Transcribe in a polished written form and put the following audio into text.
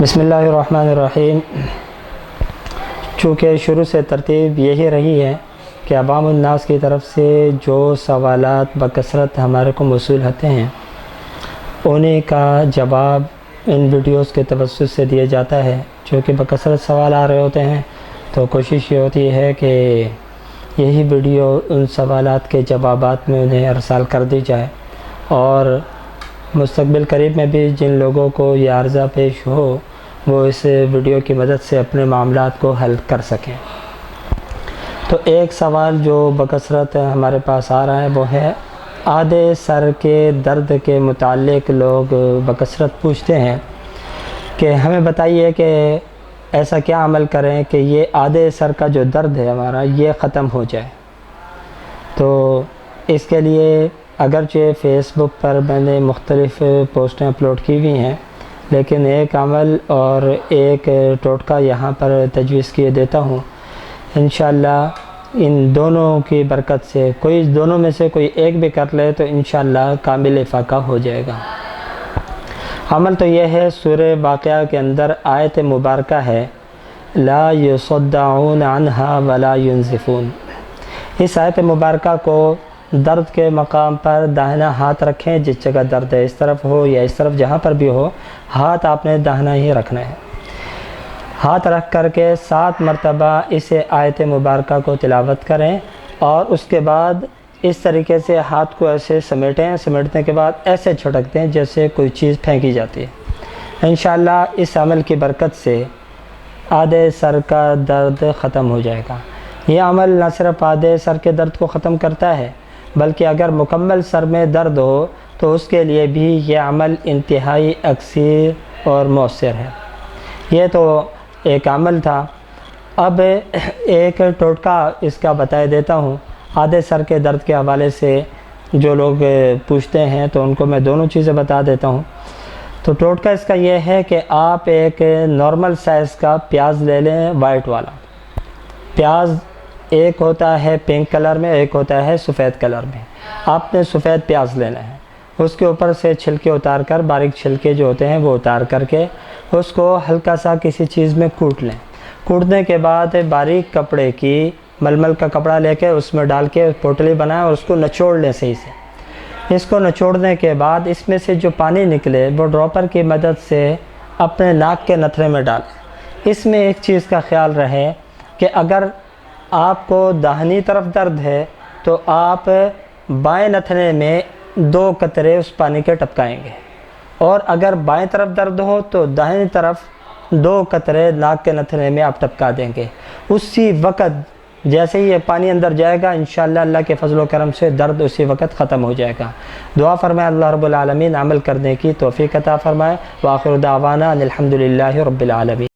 بسم اللہ الرحمن الرحیم۔ چونکہ شروع سے ترتیب یہی رہی ہے کہ عوام الناس کی طرف سے جو سوالات بکثرت ہمارے کو موصول ہوتے ہیں انہیں کا جواب ان ویڈیوز کے توسط سے دیا جاتا ہے۔ چونکہ بکثرت سوال آ رہے ہوتے ہیں تو کوشش یہ ہوتی ہے کہ یہی ویڈیو ان سوالات کے جوابات میں انہیں ارسال کر دی جائے، اور مستقبل قریب میں بھی جن لوگوں کو یہ عرضہ پیش ہو وہ اس ویڈیو کی مدد سے اپنے معاملات کو حل کر سکیں۔ تو ایک سوال جو بکثرت ہمارے پاس آ رہا ہے وہ ہے آدھے سر کے درد کے متعلق لوگ بکثرت پوچھتے ہیں کہ ہمیں بتائیے کہ ایسا کیا عمل کریں کہ یہ آدھے سر کا جو درد ہے ہمارا یہ ختم ہو جائے۔ تو اس کے لیے اگرچہ فیس بک پر میں نے مختلف پوسٹیں اپلوڈ کی ہوئی ہیں، لیکن ایک عمل اور ایک ٹوٹکا یہاں پر تجویز کیے دیتا ہوں۔ انشاءاللہ ان دونوں کی برکت سے کوئی دونوں میں سے کوئی ایک بھی کر لے تو انشاءاللہ کامل افاقہ ہو جائے گا۔ عمل تو یہ ہے، سورہ واقعہ کے اندر آیت مبارکہ ہے لا یصدعون عنہا ولا ینزفون۔ اس آیت مبارکہ کو درد کے مقام پر داہنا ہاتھ رکھیں، جس جگہ درد ہے اس طرف ہو یا اس طرف جہاں پر بھی ہو، ہاتھ آپ نے داہنا ہی رکھنا ہے۔ ہاتھ رکھ کر کے 7 مرتبہ اس آیت مبارکہ کو تلاوت کریں، اور اس کے بعد اس طریقے سے ہاتھ کو ایسے سمیٹیں، سمیٹنے کے بعد ایسے جھٹک دیں جیسے کوئی چیز پھینکی جاتی ہے۔ انشاءاللہ اس عمل کی برکت سے آدھے سر کا درد ختم ہو جائے گا۔ یہ عمل نہ صرف آدھے سر کے درد کو ختم کرتا ہے بلکہ اگر مکمل سر میں درد ہو تو اس کے لیے بھی یہ عمل انتہائی اکثر اور مؤثر ہے۔ یہ تو ایک عمل تھا۔ اب ایک ٹوٹکا اس کا بتا دیتا ہوں آدھے سر کے درد کے حوالے سے۔ جو لوگ پوچھتے ہیں تو ان کو میں دونوں چیزیں بتا دیتا ہوں۔ تو ٹوٹکا اس کا یہ ہے کہ آپ ایک نارمل سائز کا پیاز لے لیں، وائٹ والا پیاز۔ ایک ہوتا ہے پنک کلر میں، ایک ہوتا ہے سفید کلر میں۔ آپ نے سفید پیاز لینا ہے، اس کے اوپر سے چھلکے اتار کر، باریک چھلکے جو ہوتے ہیں وہ اتار کر کے اس کو ہلکا سا کسی چیز میں کوٹ لیں۔ کوٹنے کے بعد باریک کپڑے کی ململ کا کپڑا لے کے اس میں ڈال کے پوٹلی بنائیں اور اس کو نچوڑ لیں صحیح سے۔ اس کو نچوڑنے کے بعد اس میں سے جو پانی نکلے وہ ڈراپر کی مدد سے اپنے ناک کے نتھرے میں ڈالیں۔ اس میں ایک چیز کا خیال رہے کہ اگر آپ کو داہنی طرف درد ہے تو آپ بائیں نتھنے میں 2 قطرے اس پانی کے ٹپکائیں گے، اور اگر بائیں طرف درد ہو تو داہنی طرف 2 قطرے ناک کے نتھنے میں آپ ٹپکا دیں گے۔ اسی وقت جیسے ہی یہ پانی اندر جائے گا انشاءاللہ اللہ کے فضل و کرم سے درد اسی وقت ختم ہو جائے گا۔ دعا فرمائے اللہ رب العالمین عمل کرنے کی توفیق عطا فرمائے۔ وآخر دعوانا ان الحمد للہ رب العالمین۔